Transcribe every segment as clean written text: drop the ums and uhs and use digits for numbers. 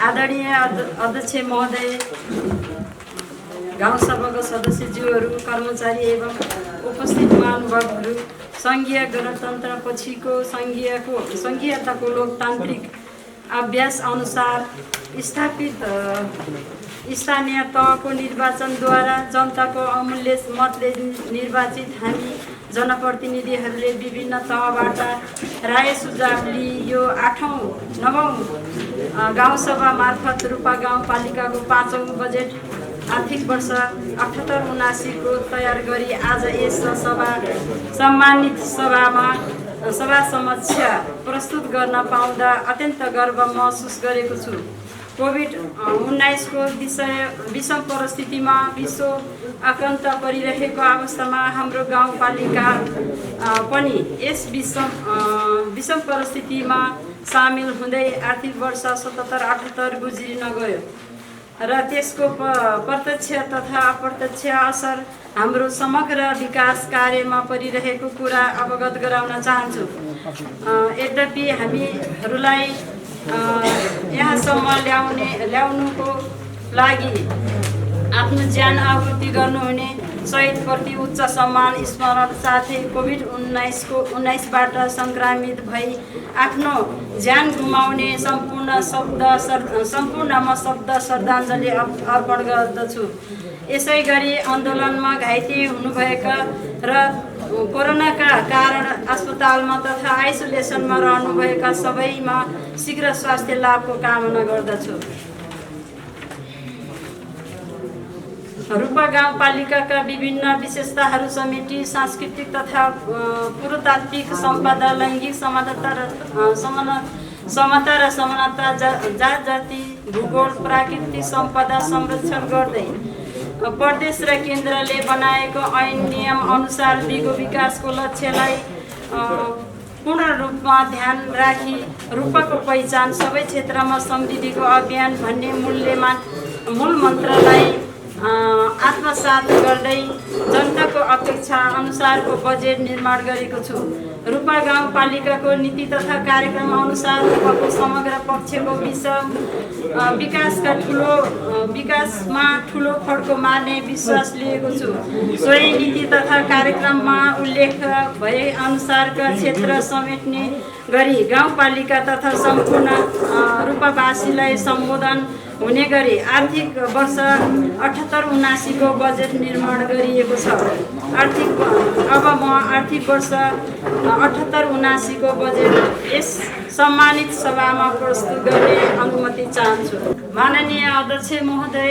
आदरणीय अध्यक्ष महोदय, गाउँसभाको सदस्यज्यूहरू, कर्मचारी एवं उपस्थित महानुभावहरू, सङ्घीय गणतन्त्र पछिको सङ्घीयताको लोकतान्त्रिक अभ्यास अनुसार स्थापित स्थानीय तहको निर्वाचनद्वारा जनताको अमूल्य मतले निर्वाचित हामी जनप्रतिनिधिहरूले विभिन्न तहबाट राय सुझाव लिई यो 9औं गाउँसभा मार्फत रूपा गाउँपालिकाको 5औं बजेट आर्थिक वर्ष 78-79 को तयार गरी आज यस सम्मानित सभा समक्ष प्रस्तुत गर्न पाउँदा अत्यन्त गर्व महसुस गरेको छु। कोभिड-19 को विषम परिस्थितिमा विश्व आक्रान्त परिरहेको अवस्थामा हाम्रो गाउँपालिका पनि यस विषम परिस्थितिमा सामेल हुँदै आर्थिक वर्ष 77-78 गुज्रिन गयो र त्यसको प्रत्यक्ष तथा अप्रत्यक्ष असर हाम्रो समग्र विकास कार्यमा परिरहेको कुरा अवगत गराउन चाहन्छु। यद्यपि हामीहरूलाई यहाँसम्म ल्याउनुको लागि आफ्नो ज्यान आहुति गर्नुहुने शहीदप्रति उच्च सम्मान स्मरण साथै कोभिड-19बाट सङ्क्रमित भई आफ्नो ज्यान गुमाउने सम्पूर्णमा शब्द श्रद्धाञ्जली अर्पण गर्दछु। यसै गरी आन्दोलनमा घाइते हुनुभएका र कोरोनाका कारण अस्पतालमा तथा आइसोलेसनमा रहनुभएका सबैमा शीघ्र स्वास्थ्य लाभको कामना गर्दछु। रूपा गाउँपालिकाका विभिन्न विशेषताहरू समेटी सांस्कृतिक तथा पुरातात्विक सम्पदा, लैङ्गिक समता र समानता, जात जाति, भूगोल, प्राकृतिक सम्पदा संरक्षण गर्दै प्रदेश र केन्द्रले बनाएको ऐन नियम अनुसार दिगो विकासको लक्ष्यलाई पूर्ण रूपमा ध्यान राखी रूपाको पहिचान सबै क्षेत्रमा समृद्धिको अभियान भन्ने मूल मन्त्रलाई आत्मसात गर्दै जनताको अपेक्षा अनुसारको बजेट निर्माण गरेको छु। रूपा गाउँपालिकाको नीति तथा कार्यक्रम अनुसार रूपाको समग्र पक्षको विकासमा ठुलो फड्को मार्ने विश्वास लिएको छु। सोही नीति तथा कार्यक्रममा उल्लेख भए अनुसारका क्षेत्र समेट्ने गरी गाउँपालिका तथा सम्पूर्ण रूपावासीलाई सम्बोधन हुने गरी आर्थिक वर्ष 78-79 को बजेट निर्माण गरिएको छ। अब म आर्थिक वर्ष 78-79 को बजेट यस सम्मानित सभामा प्रस्तुत गर्ने अनुमति चाहन्छु। माननीय अध्यक्ष महोदय,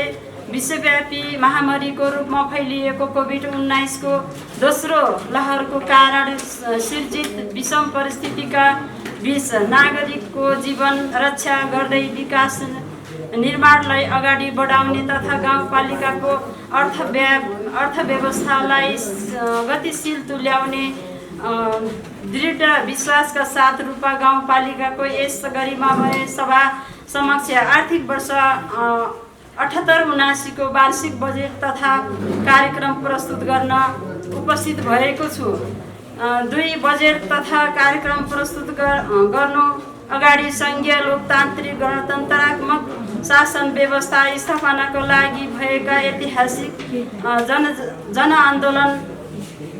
विश्वव्यापी महामारीको रूपमा फैलिएको कोभिड-19 को दोस्रो लहरको कारण सिर्जित विषम परिस्थितिका बीच नागरिकको जीवन रक्षा गर्दै विकास निर्माणलाई अगाडि बढाउने तथा गाउँपालिकाको अर्थव्यवस्थालाई गतिशील तुल्याउने दृढ विश्वासका साथ रूपा गाउँपालिकाको यस गरिमामय सभा समक्ष आर्थिक वर्ष 78-79 को वार्षिक बजेट तथा कार्यक्रम प्रस्तुत गर्न उपस्थित भएको छु। दुई बजेट तथा कार्यक्रम प्रस्तुत गर्नु अगाडि सङ्घीय लोकतान्त्रिक गणतन्त्रात्मक शासन व्यवस्था स्थापनाको लागि भएका ऐतिहासिक जनआन्दोलन,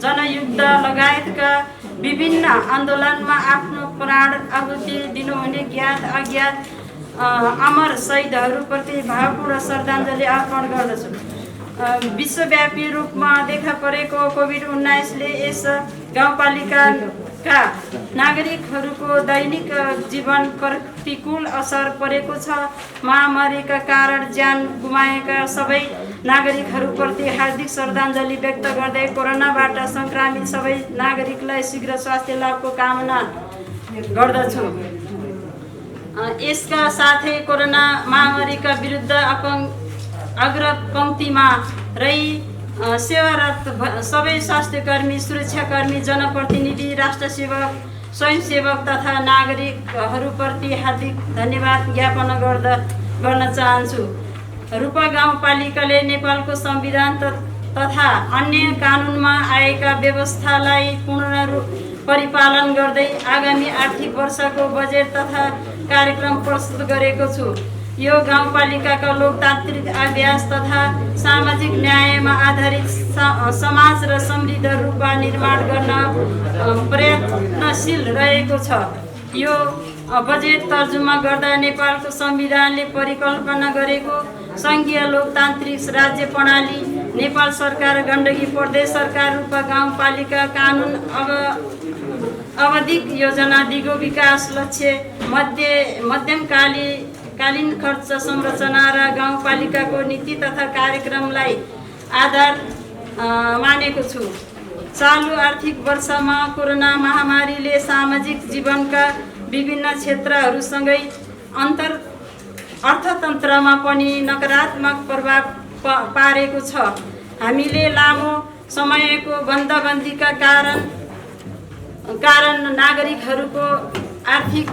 जनयुद्ध लगायतका विभिन्न आन्दोलनमा आफ्नो प्राण आहुति दिनुहुने ज्ञात अज्ञात अमर शहीदहरूप्रति भावपूर्ण श्रद्धाञ्जली अर्पण गर्दछु। विश्वव्यापी रूपमा देखा परेको कोभिड-19ले यस गाउँपालिकाका नागरिकहरूको दैनिक जीवन प्रतिकूल असर परेको छ। महामारीका कारण ज्यान गुमाएका सबै नागरिकहरूप्रति हार्दिक श्रद्धाञ्जली व्यक्त गर्दै कोरोनाबाट सङ्क्रमित सबै नागरिकलाई शीघ्र स्वास्थ्य लाभको कामना गर्दछु। यसका साथै कोरोना महामारीका विरुद्ध अग्रपङ्क्तिमा रही सेवारत सबै स्वास्थ्यकर्मी, सुरक्षाकर्मी, जनप्रतिनिधि, राष्ट्रसेवक, स्वयंसेवक तथा नागरिकहरूप्रति हार्दिक धन्यवाद ज्ञापन गर्न चाहन्छु। रूपा गाउँपालिकाले नेपालको संविधान तथा अन्य कानुनमा आएका व्यवस्थालाई पूर्ण परिपालन गर्दै आगामी आर्थिक वर्षको बजेट तथा कार्यक्रम प्रस्तुत गरेको छु। यो गाउँपालिकाका लोकतान्त्रिक अभ्यास तथा सामाजिक न्यायमा आधारित समाज र समृद्ध रूपमा निर्माण गर्न प्रयत्नशील रहेको छ। यो बजेट तर्जुमा गर्दा नेपालको संविधानले परिकल्पना गरेको सङ्घीय लोकतान्त्रिक राज्य प्रणाली, नेपाल सरकार, गण्डकी प्रदेश सरकार रूपमा गाउँपालिका कानुन, अवधिक योजना, दिगो विकास लक्ष्य, मध्यमकालीन खर्च संरचना र गाउँपालिकाको नीति तथा कार्यक्रमलाई आधार मानेको छु। चालु आर्थिक वर्षमा कोरोना महामारीले सामाजिक जीवनका विभिन्न क्षेत्रहरूसँगै अर्थतन्त्रमा पनि नकारात्मक प्रभाव पारेको छ। हामीले लामो समयको बन्दबन्दीका कारण नागरिकहरूको आर्थिक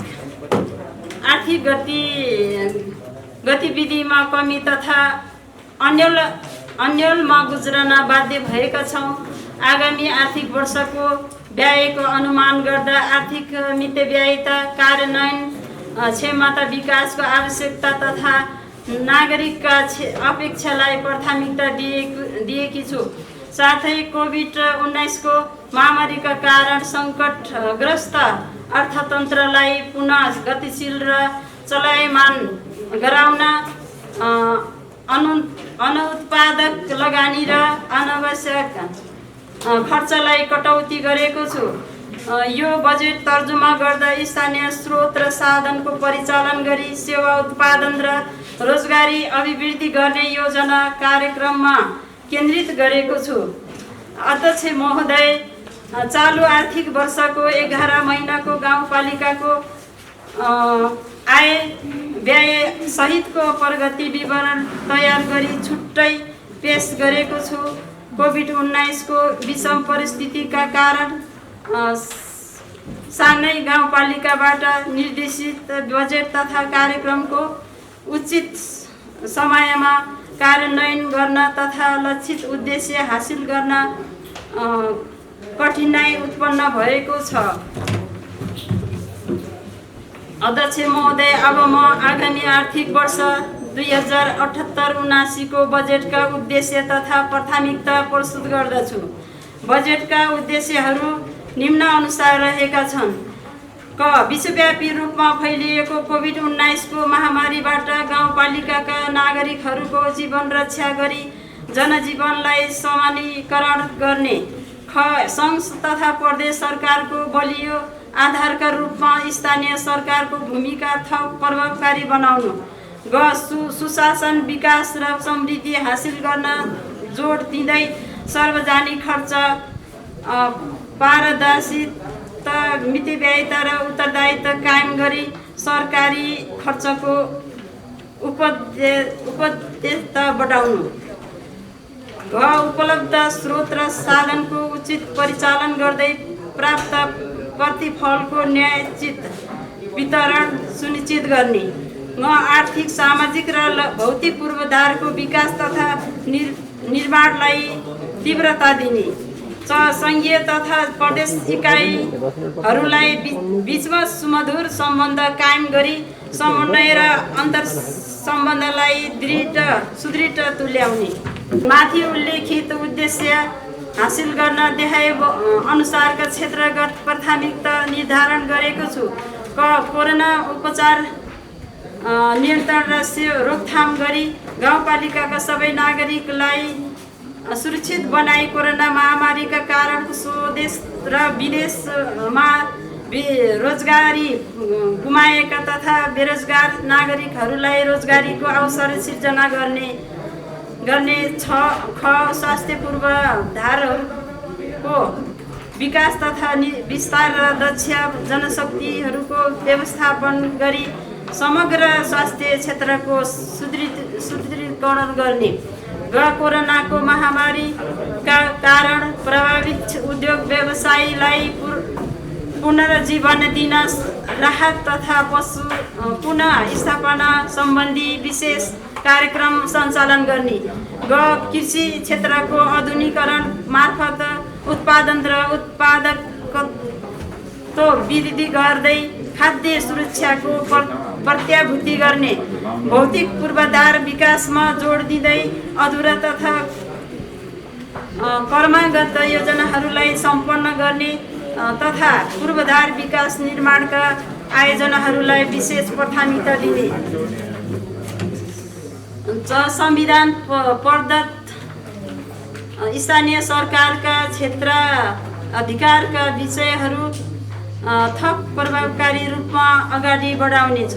गतिविधिमा कमी तथा अन्यलमा गुज्रन बाध्य भएका छौँ। आगामी आर्थिक वर्षको व्ययको अनुमान गर्दा आर्थिक मितव्ययिता, कार्यान्वयन क्षमता, विकासको आवश्यकता तथा नागरिकका अपेक्षालाई प्राथमिकता दिएकी छु। साथै कोभिड-19 को महामारीका कारण सङ्कटग्रस्त अर्थतन्त्रलाई पुनः गतिशील र चलायमान गराउन अनुत्पादक लगानी र अनावश्यक खर्चलाई कटौती गरेको छु। यो बजेट तर्जुमा गर्दा स्थानीय स्रोत र साधनको परिचालन गरी सेवा उत्पादन र रोजगारी अभिवृद्धि गर्ने योजना कार्यक्रममा केन्द्रित गरेको छु। अध्यक्ष महोदय, चालु आर्थिक वर्षको 11 महिनाको गाउँपालिकाको आय व्यय सहितको प्रगति विवरण तयार गरी छुट्टै पेश गरेको छु। कोभिड-19 को विषम परिस्थितिका कारण सानै गाउँपालिकाबाट निर्देशित बजेट तथा कार्यक्रमको उचित समयमा कार्यान्वयन गर्न तथा लक्षित उद्देश्य हासिल गर्न कठिनाइ उत्पन्न भएको छ। अध्यक्ष महोदय, अब म आगामी आर्थिक वर्ष 2078-79 को बजेटका उद्देश्य तथा प्राथमिकता प्रस्तुत गर्दछु। बजेटका उद्देश्यहरू निम्न अनुसार रहेका छन्। क. विश्वव्यापी रूपमा फैलिएको कोभिड-19 को महामारीबाट गाउँपालिकाका नागरिकहरूको जीवन रक्षा गरी जनजीवनलाई समानीकरण गर्ने। ख. सङ्घ तथा प्रदेश सरकारको बलियो आधारका रूपमा स्थानीय सरकारको भूमिका थप प्रभावकारी बनाउनु। ग. सुशासन, विकास र समृद्धि हासिल गर्न जोड दिँदै सार्वजनिक खर्च पारदर्शिता, मितव्ययिता र उत्तरदायित्व कायम गरी सरकारी खर्चको उपदेशता बढाउनु। घ. उपलब्ध स्रोत र साधनको उचित परिचालन गर्दै प्राप्त प्रतिफलको न्यायोचित वितरण सुनिश्चित गर्ने। ङ. आर्थिक, सामाजिक र भौतिक पूर्वाधारको विकास तथा निर्माणलाई तीव्रता दिने। च. सङ्घीय तथा प्रदेश इकाइहरूलाई बीचमा सुमधुर सम्बन्ध कायम गरी समन्वय र अन्तर सम्बन्धलाई सुदृढ तुल्याउने। माथि उल्लेखित उद्देश्य हासिल गर्न देखाए अनुसारका क्षेत्रगत प्राथमिकता निर्धारण गरेको छु। क. कोरोना उपचार, नियन्त्रण र रोकथाम गरी गाउँपालिकाका सबै नागरिकलाई सुरक्षित बनाई कोरोना महामारीका कारण स्वदेश र विदेशमा रोजगारी गुमाएका तथा बेरोजगार नागरिकहरूलाई रोजगारीको अवसर सिर्जना गर्ने। ख. स्वास्थ्य पूर्वाधारहरूको विकास तथा विस्तार र दक्ष जनशक्तिहरूको व्यवस्थापन गरी समग्र स्वास्थ्य क्षेत्रको सुदृढीकरण गर्ने। ग. कोरोनाको महामारीका कारण प्रभावित उद्योग व्यवसायलाई पुनर्जीवन दिन राहत तथा पुनः स्थापना सम्बन्धी विशेष कार्यक्रम सञ्चालन गर्ने। ग. कृषि क्षेत्रको आधुनिकीकरण मार्फत उत्पादन र उत्पादकत्व वृद्धि गर्दै खाद्य सुरक्षाको प्रत्याभूति गर्ने, भौतिक पूर्वाधार विकासमा जोड दिँदै अधुरा तथा कर्मगत योजनाहरूलाई सम्पन्न गर्ने तथा पूर्वाधार विकास निर्माणका आयोजनाहरूलाई विशेष प्राथमिकता दिने, संविधान प्रदत्त स्थानीय सरकारका क्षेत्र अधिकारका विषयहरू थप प्रभावकारी रूपमा अगाडि बढाउने छ।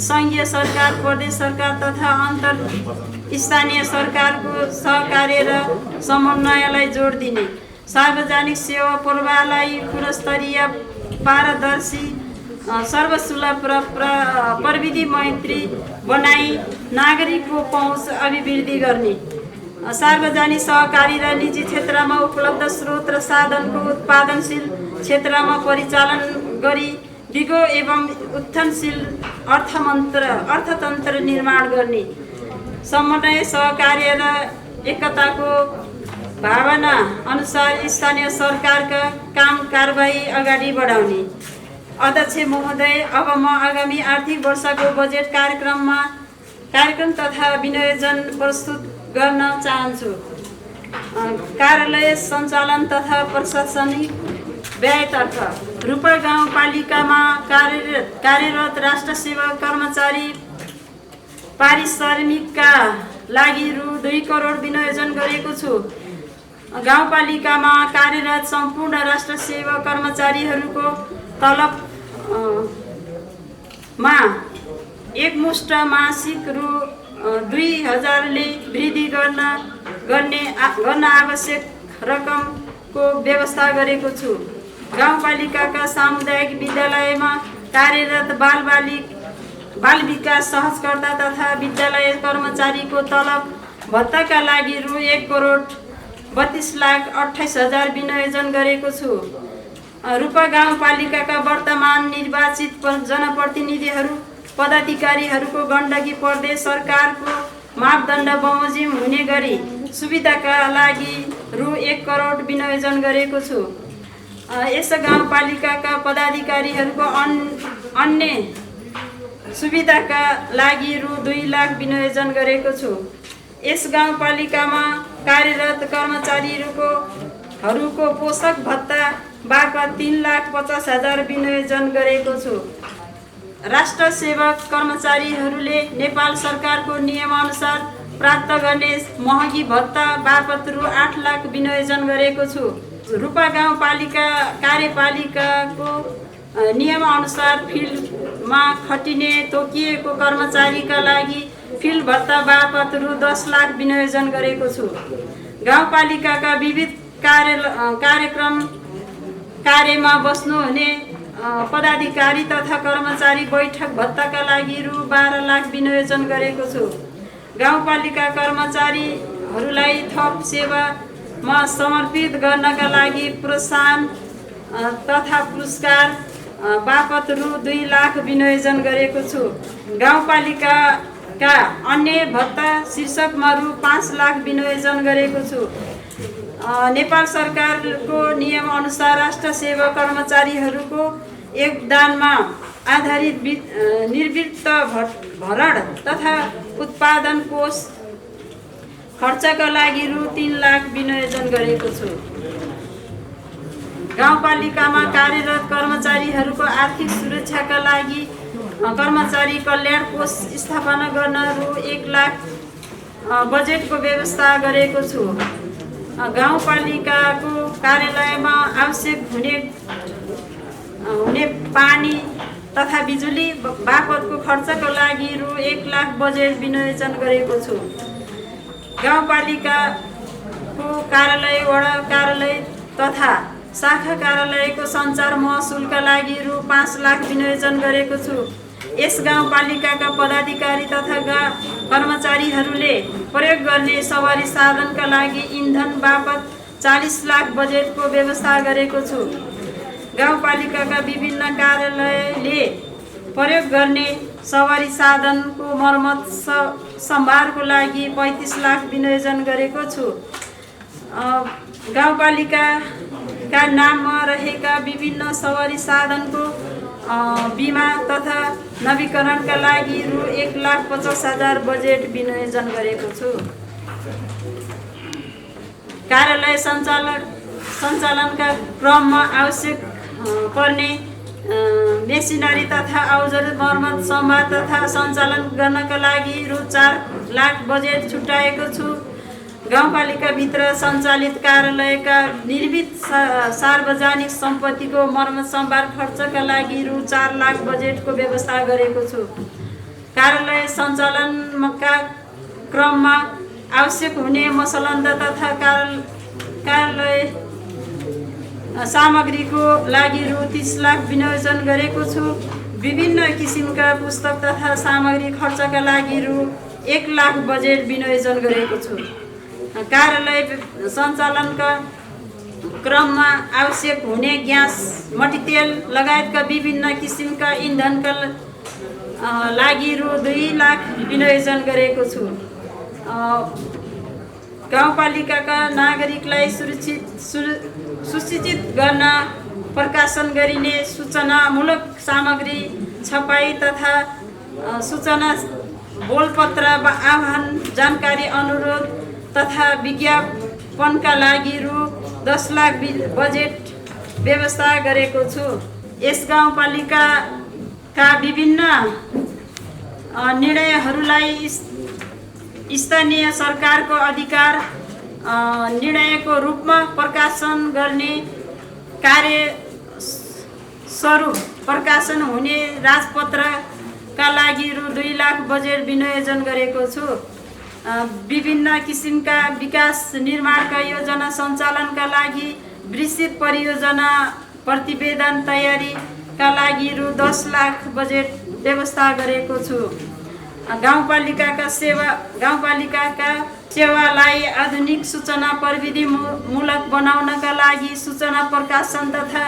सङ्घीय सरकार, प्रदेश सरकार तथा अन्तर स्थानीय सरकारको सहकार्य र समन्वयलाई जोड दिने, सार्वजनिक सेवा प्रवाहलाई गुणस्तरीय, पारदर्शी, सर्वसुलभ र प्रविधि मैत्री बनाई नागरिकको पहुँच अभिवृद्धि गर्ने, सार्वजनिक सहकारी र निजी क्षेत्रमा उपलब्ध स्रोत र साधनको उत्पादनशील क्षेत्रमा परिचालन गरी दिगो एवं उत्थानशील अर्थतन्त्र निर्माण गर्ने, समन्वय, सहकार्य र एकताको भावना अनुसार स्थानीय सरकारका काम कारबाही अगाडि बढाउने। अध्यक्ष महोदय, अब म आगामी आर्थिक वर्षको बजेट कार्यक्रम तथा विनियोजन प्रस्तुत गर्न चाहन्छु। कार्यालय सञ्चालन तथा प्रशासनिक व्ययतर्फ रूपा गाउँपालिकामा कार्यरत राष्ट्र सेवा कर्मचारी पारिश्रमिकका लागि रु 2 करोड विनियोजन गरेको छु। गाउँपालिकामा कार्यरत सम्पूर्ण राष्ट्र सेवा कर्मचारीहरूको तलबमा एकमुष्ट मासिक रु 2000 ले वृद्धि गर्न आवश्यक रकमको व्यवस्था गरेको छु। गाउँपालिकाका सामुदायिक विद्यालयमा कार्यरत बाल विकास सहजकर्ता तथा विद्यालय कर्मचारीको तलब भत्ताका लागि रु 1 करोड 32,28,000 विनियोजन गरेको छु। रूपा गाउँपालिकाका वर्तमान निर्वाचित जनप्रतिनिधिहरू पदाधिकारीहरूको गण्डकी प्रदेश सरकारको मापदण्ड बमोजिम हुने गरी सुविधाका लागि रु 1 करोड विनियोजन गरेको छु। यस गाउँपालिकाका पदाधिकारीहरूको अन्य सुविधाका लागि रु 2 लाख विनियोजन गरेको छु। यस गाउँपालिकामा कार्यरत कर्मचारीहरूको पोषक भत्ता बापत 3,50,000 विनियोजन गरेको छु। राष्ट्र सेवक कर्मचारीहरूले नेपाल सरकारको नियमअनुसार प्राप्त गर्ने महँगी भत्ता बापत रु 8 लाख विनियोजन गरेको छु। रूपा गाउँपालिका कार्यपालिकाको नियमअनुसार फिल्डमा खटिने तोकिएको कर्मचारीका लागि फिल्ड भत्ता बापत रु 10 लाख विनियोजन गरेको छु। गाउँपालिकाका विविध कार्यमा बस्नुहुने पदाधिकारी तथा कर्मचारी बैठक भत्ताका लागि रु 12 लाख विनियोजन गरेको छु। गाउँपालिका कर्मचारीहरूलाई थप सेवामा समर्पित गर्नका लागि प्रोत्साहन तथा पुरस्कार बापत रु 2 लाख विनियोजन गरेको छु। गाउँपालिकाका अन्य भत्ता शीर्षकमा रु 5 लाख विनियोजन गरेको छु। नेपाल सरकारको नियमअनुसार राष्ट्र सेवा कर्मचारीहरूको योगदानमा आधारित निवृत्त भरण तथा उत्पादन कोष खर्चका लागि रु 3 लाख विनियोजन गरेको छु। गाउँपालिकामा कार्यरत कर्मचारीहरूको आर्थिक सुरक्षाका लागि कर्मचारी कल्याण कोष स्थापना गर्न रु 1 लाख बजेटको व्यवस्था गरेको छु। गाउँपालिकाको कार्यालयमा आवश्यक हुने पानी तथा बिजुली बापतको खर्चको लागि रु 1 लाख बजेट विनियोजन गरेको छु। गाउँपालिकाको कार्यालय, वडा कार्यालय तथा शाखा कार्यालयको सञ्चार महसुलका लागि रु 5 लाख विनियोजन गरेको छु। यस गाउँपालिकाका पदाधिकारी तथा कर्मचारीहरूले प्रयोग गर्ने सवारी साधनका लागि इन्धन बापत 40 लाख बजेटको व्यवस्था गरेको छु। गाउँपालिकाका विभिन्न कार्यालयले प्रयोग गर्ने सवारी साधनको मर्मत सम्भारको लागि 35 लाख विनियोजन गरेको छु। गाउँपालिकाका नाममा रहेका विभिन्न सवारी साधनको बिमा तथा नवीकरणका लागि रु 1,50,000 बजेट विनियोजन गरेको छु। कार्यालय सञ्चालनका क्रममा आवश्यक पर्ने मेसिनरी तथा औजार मर्मत सम्भार तथा सञ्चालन गर्नका लागि रु 4 लाख बजेट छुट्याएको छु। गाउँपालिकाभित्र सञ्चालित कार्यालयका निर्मित सार्वजनिक सम्पत्तिको मर्मत सम्भार खर्चका लागि रु 4 लाख बजेटको व्यवस्था गरेको छु। कार्यालय सञ्चालनका क्रममा आवश्यक हुने मसलन्दा तथा कार्यालय सामग्रीको लागि रु 30 लाख विनियोजन गरेको छु। विभिन्न किसिमका पुस्तक तथा सामग्री खर्चका लागि रु 1 लाख बजेट विनियोजन गरेको छु। कार्यालय सञ्चालनका क्रममा आवश्यक हुने ग्यास, मट्टीतेल लगायतका विभिन्न किसिमका इन्धनका लागि रु 2 लाख विनियोजन गरेको छु। गाउँपालिकाका नागरिकलाई सूचित गर्न प्रकाशन गरिने सूचनामूलक सामग्री छपाई तथा सूचना बोलपत्र आह्वान जानकारी अनुरोध तथा विज्ञापनका लागि रु 10 लाख बजेट व्यवस्था गरेको छु। यस गाउँपालिकाका विभिन्न निर्णयहरूलाई स्थानीय सरकारको अधिकार निर्णयको रूपमा प्रकाशन गर्ने कार्य स्वरूप प्रकाशन हुने राजपत्रका लागि रु 2 लाख बजेट विनियोजन गरेको छु। विभिन्न किसिमका विकास निर्माणका योजना सञ्चालनका लागि विस्तृत परियोजना प्रतिवेदन तयारीका लागि रु 10 लाख बजेट व्यवस्था गरेको छु। गाउँपालिकाका सेवालाई आधुनिक सूचना प्रविधि मूलक बनाउनका लागि सूचना प्रकाशन तथा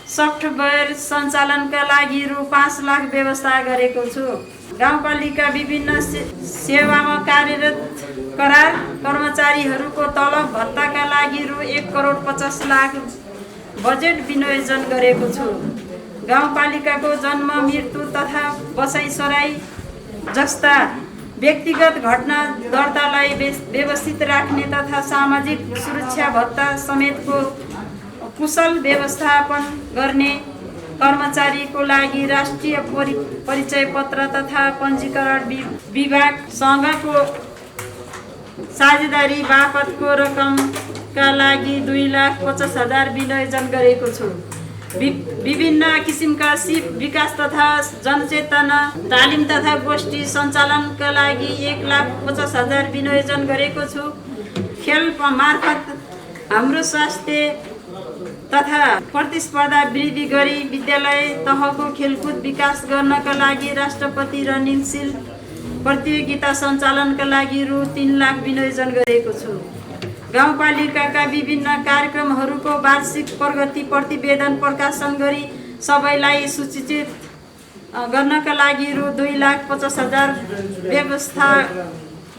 सफ्टवेयर सञ्चालनका लागि रु 5 लाख व्यवस्था गरेको छु। गाउँपालिका विभिन्न सेवामा कार्यरत करार कर्मचारीहरूको तलब भत्ताका लागि रु 1,50 लाख बजेट विनियोजन गरेको छु। गाउँपालिकाको जन्म, मृत्यु तथा बसाइसराई जस्ता व्यक्तिगत घटना दर्तालाई व्यवस्थित राख्ने तथा सामाजिक सुरक्षा भत्ता समेतको कुशल व्यवस्थापन गर्ने कर्मचारीको लागि राष्ट्रिय परिचय पत्र तथा पञ्जीकरण विभागसँगको साझेदारी बापतको रकमका लागि 2,50,000 विनियोजन गरेको छु। विभिन्न किसिमका सिप विकास तथा जनचेतना तालिम तथा गोष्ठी सञ्चालनका लागि 1,50,000 विनियोजन गरेको छु। खेल मार्फत हाम्रो स्वास्थ्य तथा प्रतिस्पर्धा वृद्धि गरी विद्यालय तहको खेलकुद विकास गर्नका लागि राष्ट्रपति रनिङ सिल्ड प्रतियोगिता सञ्चालनका लागि रु 3 लाख विनियोजन गरेको छु। गाउँपालिकाका विभिन्न कार्यक्रमहरूको वार्षिक प्रगति प्रतिवेदन प्रकाशन गरी सबैलाई सूचित गर्नका लागि रु 2,50,000 व्यवस्था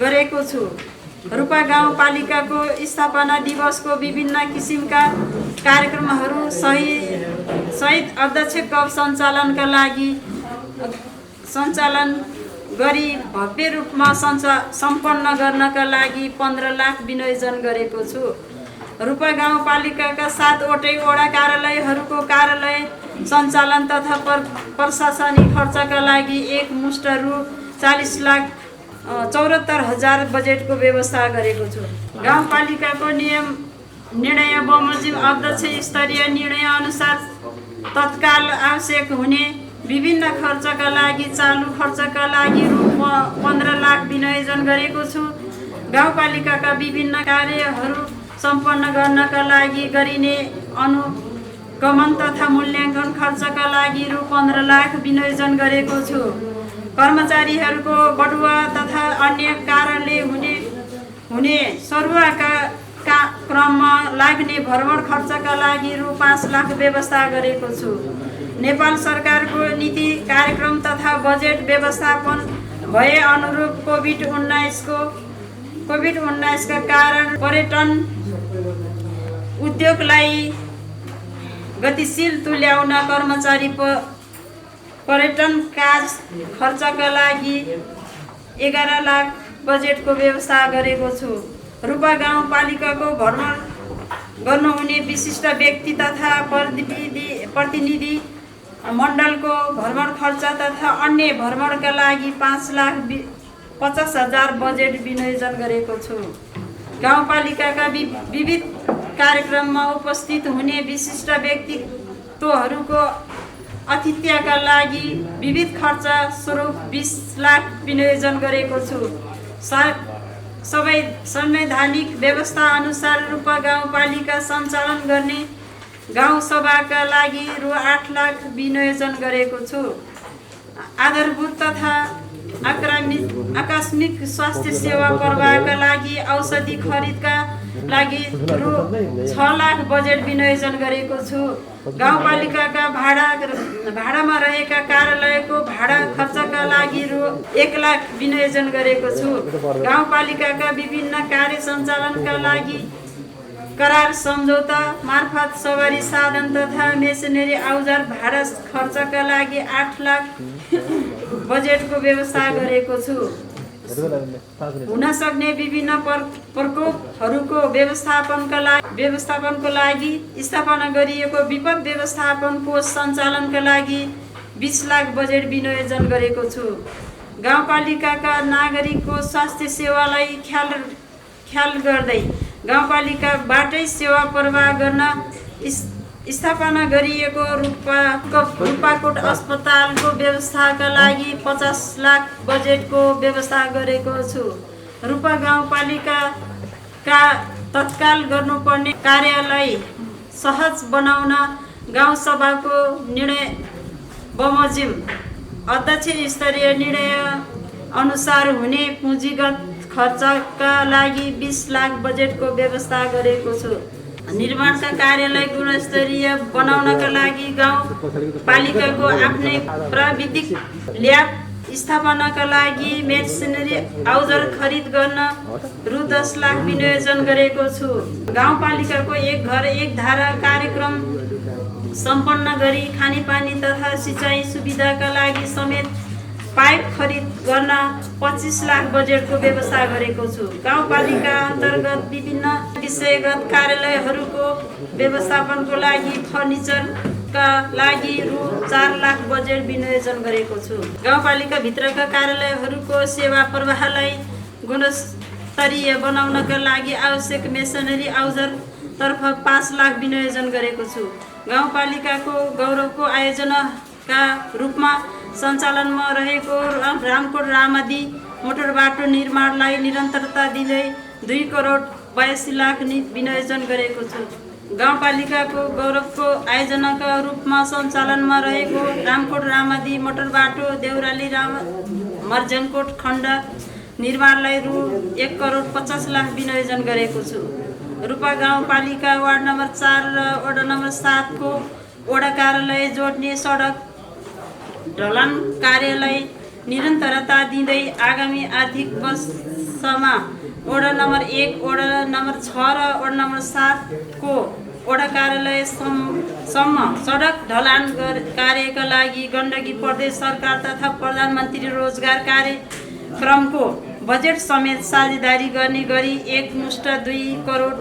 गरेको छु। रूपा गाउँपालिकाको स्थापना दिवसको विभिन्न किसिमका कार्यक्रमहरू सहित अध्यक्ष कप सञ्चालनका लागि सञ्चालन गरी भव्य रूपमा सम्पन्न गर्नका लागि 15 लाख विनियोजन गरेको छु। रूपा गाउँपालिकाका 7 वटै वडा कार्यालयहरूको कार्यालय सञ्चालन तथा प्रशासनिक खर्चका लागि एकमुष्ट रु 40,74,000 बजेटको व्यवस्था गरेको छु। गाउँपालिकाको निर्णय बमोजिम अध्यक्ष स्तरीय निर्णय अनुसार तत्काल आवश्यक हुने विभिन्न खर्चका लागि चालु खर्चका लागि रु 15 लाख विनियोजन गरेको छु। गाउँपालिकाका विभिन्न कार्यहरू सम्पन्न गर्नका लागि गरिने अनुगमन तथा मूल्याङ्कन खर्चका लागि रु 15 लाख विनियोजन गरेको छु। कर्मचारीहरूको बढुवा तथा अन्य कारणले हुने सरुवाका क्रममा लाग्ने भ्रमण खर्चका लागि रु 5 लाख व्यवस्था गरेको छु। नेपाल सरकारको नीति कार्यक्रम तथा बजेट व्यवस्थापन भए अनुरूप कोभिड-19 का कारण पर्यटन उद्योगलाई गतिशील तुल्याउन पर्यटन कार्य खर्चका लागि 11 लाख बजेटको व्यवस्था गरेको छु। रूपा गाउँपालिकाको भ्रमण गर्नुहुने विशिष्ट व्यक्ति तथा प्रतिनिधि मण्डलको भ्रमण खर्च तथा अन्य भ्रमणका लागि 5,50,000 बजेट विनियोजन गरेको छु। गाउँपालिकाका विविध कार्यक्रममा उपस्थित हुने विशिष्ट व्यक्तित्वहरूको आतिथ्यका लागि विविध खर्च स्वरूप 20 लाख विनियोजन गरेको छु। सबै संवैधानिक व्यवस्था अनुसार रूपा गाउँपालिका सञ्चालन गर्ने गाउँ सभाका लागि रु 8 लाख विनियोजन गरेको छु। आधारभूत तथा आकस्मिक स्वास्थ्य सेवा प्रवाहका लागि औषधि खरिदका लागि रु 6 लाख बजेट विनियोजन गरेको छु। गाउँपालिकाका भाडामा रहेका कार्यालयको भाडा खर्चका लागि रु 1 लाख विनियोजन गरेको छु। गाउँपालिकाका विभिन्न कार्य सञ्चालनका लागि करार सम्झौता मार्फत सवारी साधन तथा मेसिनरी औजार भाडा खर्चका लागि 8 लाख बजेटको व्यवस्था गरेको छु। हुन सक्ने विभिन्न प्रकोपहरूको व्यवस्थापनको लागि स्थापना गरिएको विपद व्यवस्थापन कोष सञ्चालनका लागि 20 लाख बजेट विनियोजन गरेको छु। गाउँपालिकाका नागरिकको स्वास्थ्य सेवालाई ख्याल गर्दै गाउँपालिकाबाटै सेवा प्रवाह गर्न स्थापना गरिएको रूपाकोट अस्पतालको व्यवस्थाका लागि 50 लाख बजेटको व्यवस्था गरेको छु। रूपा गाउँपालिकाका तत्काल गर्नुपर्ने कार्यलाई सहज बनाउन गाउँसभाको निर्णय बमोजिम अध्यक्ष स्तरीय निर्णय अनुसार हुने पुँजीगत खर्चका लागि 20 लाख बजेटको व्यवस्था गरेको छु। निर्माणका कार्यलाई गुणस्तरीय बनाउनका लागि गाउँपालिकाको आफ्नै प्राविधिक ल्याब स्थापनाका लागि मेसिनरी औजार खरिद गर्न रु 10 लाख विनियोजन गरेको छु। गाउँपालिकाको एक घर एक धारा कार्यक्रम सम्पन्न गरी खानेपानी तथा सिँचाइ सुविधाका लागि समेत पाइप खरिद गर्न 25 लाख बजेटको व्यवस्था गरेको छु। गाउँपालिका अन्तर्गत विभिन्न विषयगत कार्यालयहरूको व्यवस्थापनको लागि फर्निचरका लागि रु 4 लाख बजेट विनियोजन गरेको छु। गाउँपालिका भित्रका कार्यालयहरूको सेवा प्रवाहलाई गुणस्तरीय बनाउनका लागि आवश्यक मेसिनरी औजारतर्फ 5 लाख विनियोजन गरेको छु। गाउँपालिकाको गौरवको आयोजनाका रूपमा सञ्चालनमा रहेको रामकोट रामादी मोटर बाटो निर्माणलाई निरन्तरता दिँदै 2 करोड 82 लाख विनियोजन गरेको छु। गाउँपालिकाको गौरवको आयोजनाका रूपमा सञ्चालनमा रहेको रामकोट रामादी मोटर बाटो देउराली मर्जनकोट खण्ड निर्माणलाई रु 1 करोड 50 लाख विनियोजन गरेको छु। रूपा गाउँपालिका वार्ड नम्बर 4 र वडा नम्बर 7 को वडा कार्यालय जोड्ने सडक ढलान कार्यलाई निरन्तरता दिँदै आगामी आर्थिक वर्षमा वडा नम्बर 1, वडा नम्बर 6 र वडा नम्बर 7 को वडा कार्यालयसम्म सडक ढलान कार्यका लागि गण्डकी प्रदेश सरकार तथा प्रधानमन्त्री रोजगार कार्यक्रमको बजेट समेत साझेदारी गर्ने गरी एकमुष्ट 2 करोड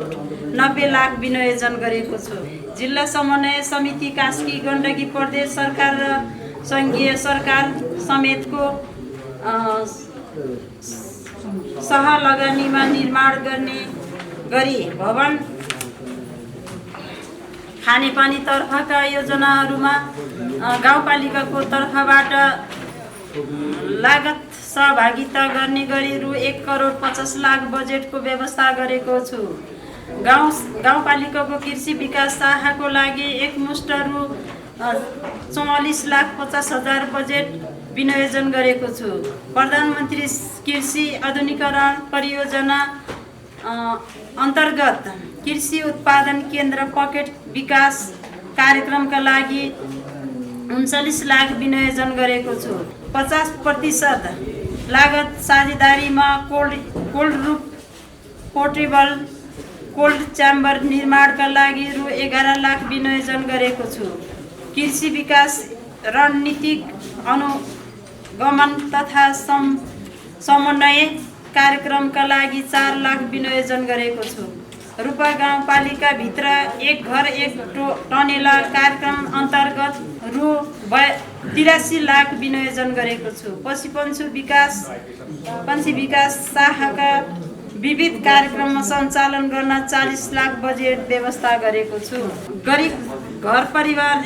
90 लाख विनियोजन गरेको छु। जिल्ला समन्वय समिति कास्की गण्डकी प्रदेश सरकार र सङ्घीय सरकार समेतको सहलगानीमा निर्माण गर्ने गरी भवन खानेपानी तर्फका योजनाहरूमा गाउँपालिकाको तर्फबाट लागत सहभागिता गर्ने गरी रु 1 करोड 50 लाख बजेटको व्यवस्था गरेको छु। गाउँपालिकाको कृषि विकास शाखाको लागि एकमुष्ट रु 44 लाख 50 हजार बजेट विनियोजन गरेको छु। प्रधानमन्त्री कृषि आधुनिकीकरण परियोजना अन्तर्गत कृषि उत्पादन केन्द्र पकेट विकास कार्यक्रमका लागि 39 लाख विनियोजन गरेको छु। 50% लागत साझेदारीमा कोल्ड रूप पोर्टेबल कोल्ड च्याम्बर निर्माणका लागि रु 11 लाख विनियोजन गरेको छु। कृषि विकास रणनीतिक अनुगमन तथा समन्वय कार्यक्रमका लागि 4 लाख विनियोजन गरेको छु। रूपा गाउँपालिकाभित्र एक घर एक टनेला कार्यक्रम अन्तर्गत रु 83 लाख विनियोजन गरेको छु। पशुपक्षी विकास शाखाका विविध कार्यक्रम सञ्चालन गर्न 40 लाख बजेट व्यवस्था गरेको छु। गरिब घर परिवार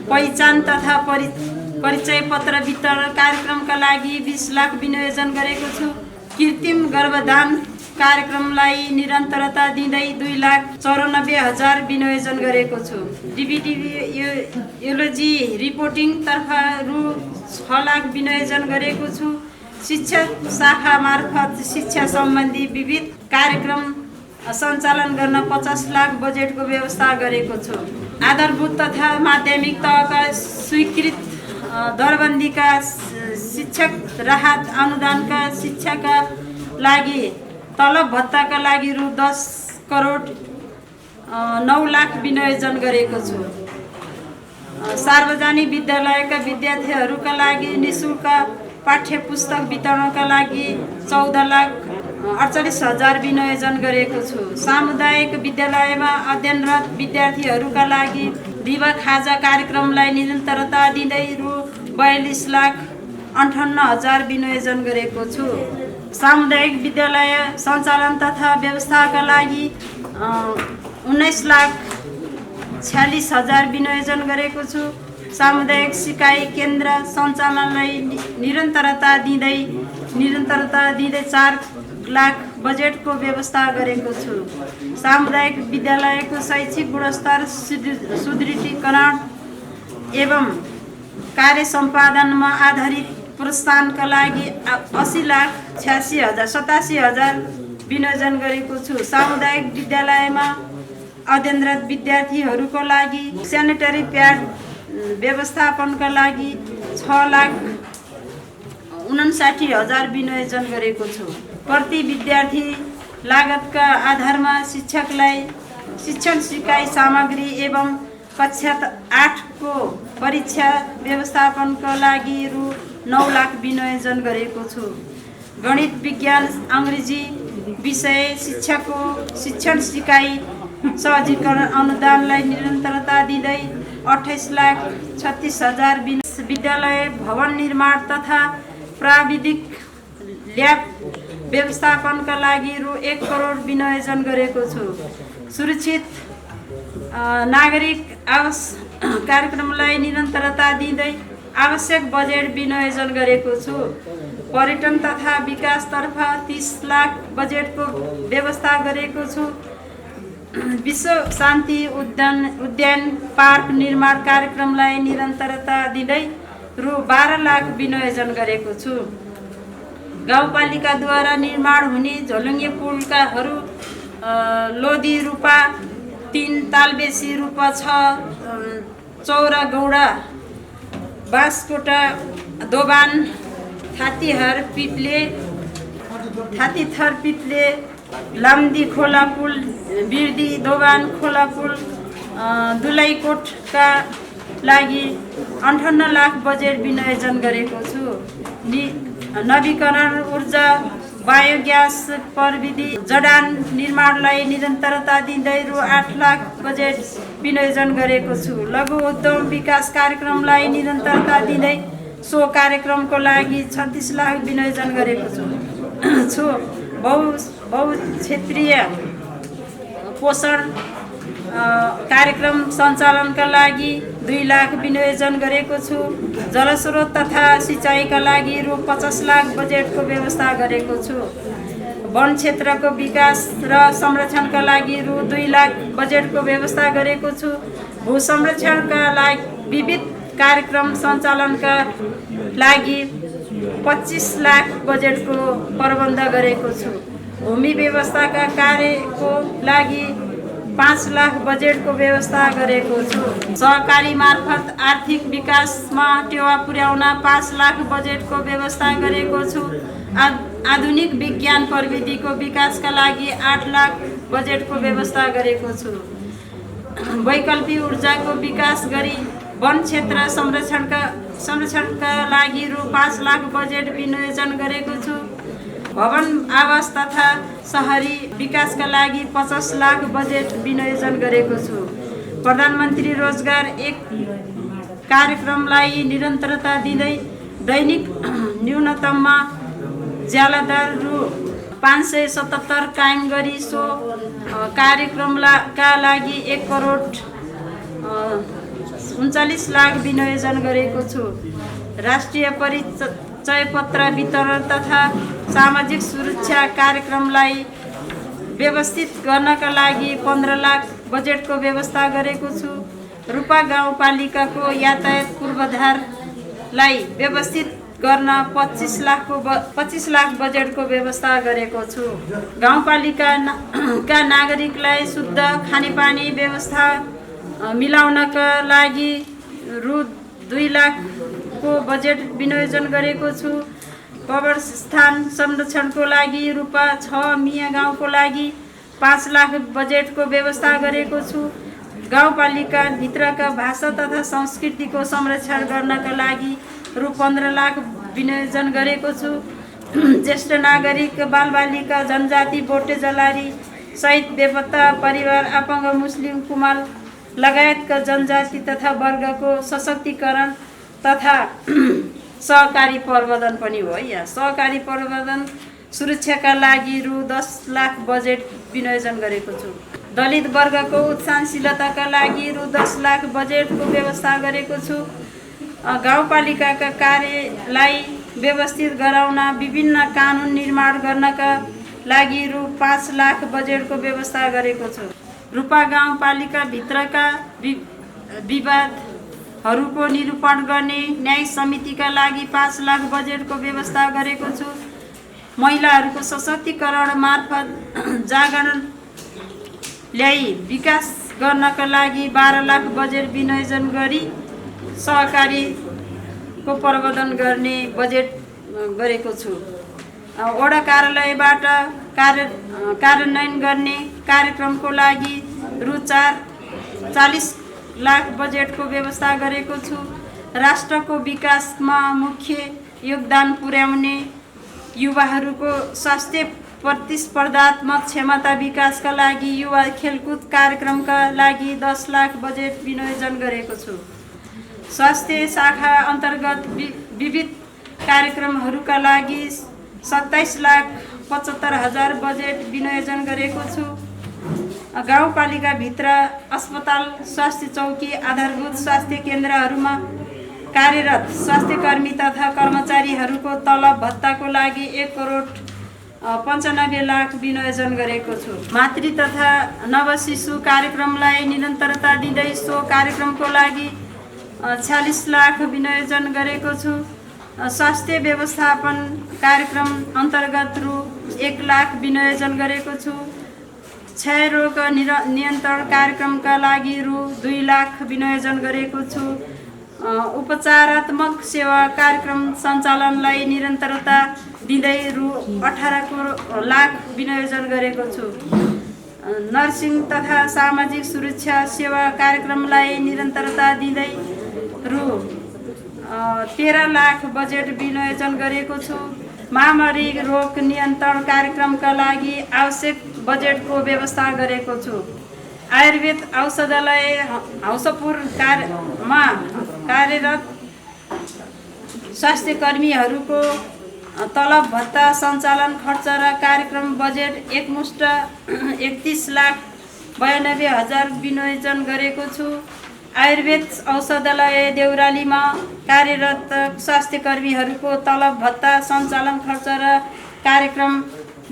पहिचान तथा परिचय पत्र वितरण कार्यक्रमका लागि 20 लाख विनियोजन गरेको छु। कृत्रिम गर्भधान कार्यक्रमलाई निरन्तरता दिँदै 2,94,000 विनियोजन गरेको छु। डिबिटियोलोजी रिपोर्टिङ तर्फ रु 6 लाख विनियोजन गरेको छु। शिक्षा शाखा मार्फत शिक्षा सम्बन्धी विविध कार्यक्रम सञ्चालन गर्न 50 लाख बजेटको व्यवस्था गरेको छु। आधारभूत तथा माध्यमिक तहका स्वीकृत दरबन्दीका शिक्षक राहत अनुदानका शिक्षाका लागि तलब भत्ताका लागि रु 10 करोड 9 लाख विनियोजन गरेको छु। सार्वजनिक विद्यालयका विद्यार्थीहरूका लागि निःशुल्क पाठ्य पुस्तक वितरणका लागि 14,48,000 विनियोजन गरेको छु। सामुदायिक विद्यालयमा अध्ययनरत विद्यार्थीहरूका लागि दिवा खाजा कार्यक्रमलाई निरन्तरता दिँदै रु 42,58,000 विनियोजन गरेको छु। सामुदायिक विद्यालय सञ्चालन तथा व्यवस्थाका लागि 19,46,000 विनियोजन गरेको छु। सामुदायिक सिकाइ केन्द्र सञ्चालनलाई निरन्तरता दिँदै 4 लाख बजेटको व्यवस्था गरेको छु। सामुदायिक विद्यालयको शैक्षिक गुणस्तर सुदृढीकरण एवं कार्य सम्पादनमा आधारित प्रोत्साहनका लागि 80,87,000 विनियोजन गरेको छु। सामुदायिक विद्यालयमा अध्ययनरत विद्यार्थीहरूको लागि सेनिटरी प्याड व्यवस्थापनका लागि 6,59,000 विनियोजन गरेको छु। प्रति विद्यार्थी लागतका आधारमा शिक्षकलाई शिक्षण सिकाइ सामग्री एवं कक्षा 8 को परीक्षा व्यवस्थापनका लागि रु 9 लाख विनियोजन गरेको छु। गणित विज्ञान अङ्ग्रेजी विषय शिक्षाको शिक्षण सिकाइ सहजीकरण अनुदानलाई निरन्तरता दिँदै 28,36,000 विद्यालय भवन निर्माण तथा प्राविधिक ल्याब व्यवस्थापनका लागि रु 1 करोड विनियोजन गरेको छु। सुरक्षित नागरिक आवास कार्यक्रमलाई निरन्तरता दिँदै आवश्यक बजेट विनियोजन गरेको छु। पर्यटन तथा विकासतर्फ 30 लाख बजेटको व्यवस्था गरेको छु। विश्व शान्ति उद्यान पार्क निर्माण कार्यक्रमलाई निरन्तरता दिँदै रु 12 लाख विनियोजन गरेको छु। गाउँपालिकाद्वारा निर्माण हुने झोलुङ्गे पुलकाहरू लोधी रूपा 3 तालबेसी रूपा 6 चौरा गौडा बाँसकोटा दोबान थातीथर पिप्ले लाम्दी खोला पुल बिर्दी दोबान खोला पुल दुलाइकोटका लागि 58 लाख बजेट विनियोजन गरेको छु। नवीकरण ऊर्जा बायोग्यास प्रविधि जडान निर्माणलाई निरन्तरता दिँदै रु 8 लाख बजेट विनियोजन गरेको छु। लघु उद्यम विकास कार्यक्रमलाई निरन्तरता दिँदै सो कार्यक्रमको लागि 36 लाख विनियोजन गरेको छु। बहुक्षेत्रीय पोषण कार्यक्रम सञ्चालनका लागि 2 लाख विनियोजन गरेको छु। जलस्रोत तथा सिँचाइका लागि रु 50 लाख बजेटको व्यवस्था गरेको छु। वन क्षेत्रको विकास र संरक्षणका लागि रु 2 लाख बजेटको व्यवस्था गरेको छु। भू संरक्षणका लागि विविध कार्यक्रम सञ्चालनका लागि 25 लाख बजेटको प्रबन्ध गरेको छु। भूमि व्यवस्थाका कार्यको लागि 5 लाख बजेटको व्यवस्था गरेको छु। सहकारी मार्फत आर्थिक विकासमा टेवा पुर्याउन 5 लाख बजेटको व्यवस्था गरेको छु। आधुनिक विज्ञान प्रविधिको विकासका लागि 8 लाख बजेटको व्यवस्था गरेको छु। वैकल्पिक ऊर्जाको विकास गरी वन क्षेत्र संरक्षणका लागि रु 5 लाख बजेट विनियोजन गरेको छु। भवन आवास तथा शहरी विकासका लागि 50 लाख बजेट विनियोजन गरेको छु। प्रधानमन्त्री रोजगार 1 कार्यक्रमलाई निरन्तरता दिँदै दैनिक न्यूनतममा ज्यालादार रु 577 कायम गरी सो कार्यक्रमका लागि 1 करोड 39 लाख विनियोजन गरेको छु। राष्ट्रिय परिचय पत्र वितरण तथा सामाजिक सुरक्षा कार्यक्रमलाई व्यवस्थित गर्नका लागि 15 लाख बजेटको व्यवस्था गरेको छु। रूपा गाउँपालिकाको यातायात पूर्वाधारलाई व्यवस्थित गर्न 25 लाख बजेटको व्यवस्था गरेको छु। गाउँपालिकाका नागरिकलाई शुद्ध खानेपानी व्यवस्था मिलाउनका लागि रु 2 लाखको बजेट विनियोजन गरेको छु। कब्रस्थान संरक्षणको लागि रूपा 6 मिया गाउँको लागि 5 लाख बजेटको व्यवस्था गरेको छु। गाउँपालिका भित्रका भाषा तथा संस्कृतिको संरक्षण गर्नका लागि रु 15 लाख विनियोजन गरेको छु। ज्येष्ठ नागरिक, बालबालिका, जनजाति, बोटे जलारी सहित बेपत्ता परिवार, अपाङ्ग, मुस्लिम, कुमाल लगायतका जनजाति तथा वर्गको सशक्तिकरण तथा सहकारी प्रवर्धन पनि हो। यहाँ सहकारी प्रवर्धन सुरक्षाका लागि रु 10 लाख बजेट विनियोजन गरेको छु। दलित वर्गको उत्थानशीलताका लागि रु 10 लाख बजेटको व्यवस्था गरेको छु। गाउँपालिकाका कार्यलाई व्यवस्थित गराउन विभिन्न कानुन निर्माण गर्नका लागि रु 5 लाख बजेटको व्यवस्था गरेको छु। रूपा गाउँपालिका भित्रका विवादहरूको निरूपण गर्ने न्याय समितिका लागि 5 लाख बजेटको व्यवस्था गरेको छु। महिलाहरूको सशक्तिकरण मार्फत जागरण ल्याई विकास गर्नका लागि 12 लाख बजेट विनियोजन गरी सहकारीको प्रवर्धन गर्ने बजेट गरेको छु। वडा कार्यालयबाट कार्यान्वयन गर्ने कार्यक्रमको लागि रु 40 लाख बजेटको व्यवस्था गरेको छु। राष्ट्रको विकासमा मुख्य योगदान पुर्याउने युवाहरूको स्वास्थ्य प्रतिस्पर्धात्मक क्षमता विकासका लागि युवा खेलकुद कार्यक्रमका लागि 10 लाख बजेट विनियोजन गरेको छु। स्वास्थ्य शाखा अन्तर्गत विविध कार्यक्रमहरूका लागि 27 लाख 75 हजार बजेट विनियोजन गरेको छु। गाउँपालिकाभित्र अस्पताल, स्वास्थ्य चौकी, आधारभूत स्वास्थ्य केन्द्रहरूमा कार्यरत स्वास्थ्यकर्मी तथा कर्मचारीहरूको तलब भत्ताको लागि 1 करोड 95 लाख विनियोजन गरेको छु। मातृ तथा नवशिशु कार्यक्रमलाई निरन्तरता दिँदै सो कार्यक्रमको लागि 46 लाख विनियोजन गरेको छु। स्वास्थ्य व्यवस्थापन कार्यक्रम अन्तर्गत रु 1 लाख विनियोजन गरेको छु। क्षयरोग नियन्त्रण कार्यक्रमका लागि रु 2 लाख विनियोजन गरेको छु। उपचारात्मक सेवा कार्यक्रम सञ्चालनलाई निरन्तरता दिँदै रु 18 लाख विनियोजन गरेको छु। नर्सिङ तथा सामाजिक सुरक्षा सेवा कार्यक्रमलाई निरन्तरता दिँदै रु 13 लाख बजेट विनियोजन गरेको छु। महामारी रोग नियन्त्रण कार्यक्रमका लागि आवश्यक बजेटको व्यवस्था गरेको छु। आयुर्वेद औषधालय हौसपुरमा कार्यरत स्वास्थ्यकर्मीहरूको तलब भत्ता, सञ्चालन खर्च र कार्यक्रम बजेट एकमुष्ट 31 लाख 92 हजार विनियोजन गरेको छु। आयुर्वेद औषधालय देउरालीमा कार्यरत स्वास्थ्यकर्मीहरूको तलब भत्ता, सञ्चालन खर्च र कार्यक्रम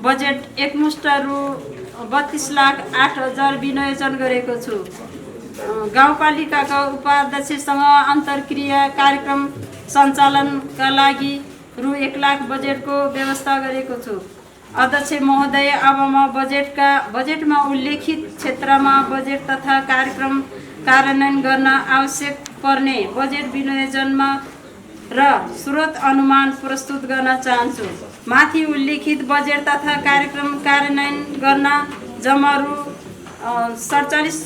बजेट एकमुष्ट रु 32 लाख 8 हजार विनियोजन गरेको छु। गाउँपालिकाका उपाध्यक्षसँग अन्तर्क्रिया कार्यक्रम सञ्चालनका लागि रु 1 लाख बजेटको व्यवस्था गरेको छु। अध्यक्ष महोदय, अब म बजेटमा उल्लेखित क्षेत्रमा बजेट तथा कार्यक्रम कार्यान्वयन गर्न आवश्यक पर्ने बजेट विनियोजनमा र स्रोत अनुमान प्रस्तुत गर्न चाहन्छु। माथि उल्लेखित बजेट तथा कार्यक्रम कार्यान्वयन गर्न जम्मा रु 47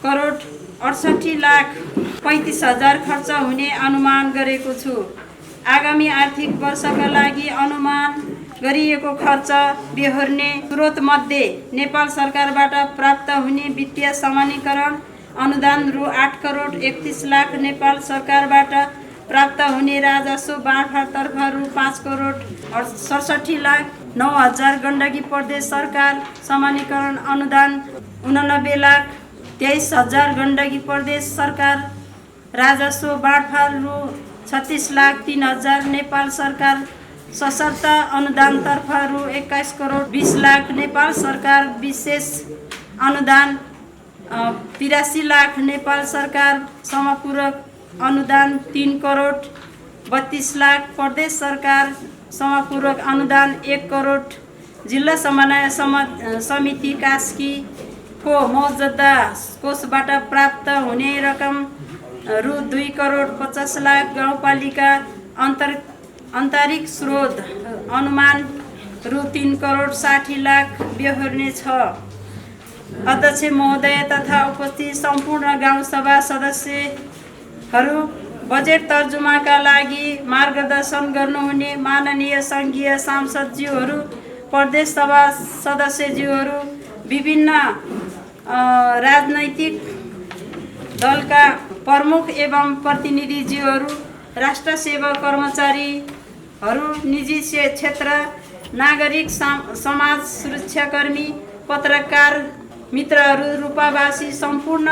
करोड 68,35,000 खर्च हुने अनुमान गरेको छु। आगामी आर्थिक वर्षका लागि अनुमान गरिएको खर्च बेहोर्ने स्रोतमध्ये नेपाल सरकारबाट प्राप्त हुने वित्तीय सामान्यीकरण अनुदान रु 8 करोड 31 लाख, नेपाल सरकारबाट प्राप्त हुने राजस्व बाँडफाँडतर्फ रु 5 करोड 67,09,000, गण्डकी प्रदेश सरकार सामान्यीकरण अनुदान 89,23,000, गण्डकी प्रदेश सरकार राजस्व बाँडफाँड रु 36,03,000, नेपाल सरकार सशर्त अनुदानतर्फ रु 21 करोड 20 लाख, नेपाल सरकार विशेष अनुदान 83 लाख, नेपाल सरकार समपूरक अनुदान 3 करोड 32 लाख, प्रदेश सरकार समपूरक अनुदान 1 करोड, जिल्ला समन्वय समिति कास्कीको मौजूदा कोषबाट प्राप्त हुने रकम रु 2 करोड 50 लाख, गाउँपालिका आन्तरिक स्रोत अनुमान रु 3 करोड 60 लाख बेहोर्ने छ। अध्यक्ष महोदय तथा उपस्थित सम्पूर्ण गाउँसभा सदस्यहरू, बजेट तर्जुमाका लागि मार्गदर्शन गर्नुहुने माननीय सङ्घीय सांसदज्यूहरू, प्रदेश सभा सदस्यज्यूहरू, विभिन्न राजनैतिक दलका प्रमुख एवं प्रतिनिधिज्यूहरू, राष्ट्र सेवा कर्मचारीहरू, निजी क्षेत्र, नागरिक समाज सुरक्षाकर्मी, पत्रकार मित्रहरू, रूपावासी सम्पूर्ण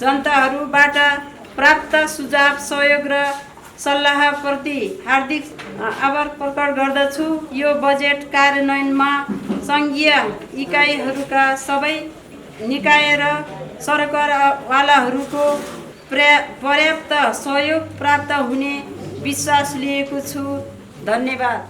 जनताहरूबाट प्राप्त सुझाव, सहयोग र सल्लाहप्रति हार्दिक आभार प्रकट गर्दछु। यो बजेट कार्यान्वयनमा सङ्घीय इकाइहरूका सबै निकाय र सरकारवालाहरूको पर्याप्त सहयोग प्राप्त हुने विश्वास लिएको छु। धन्यवाद।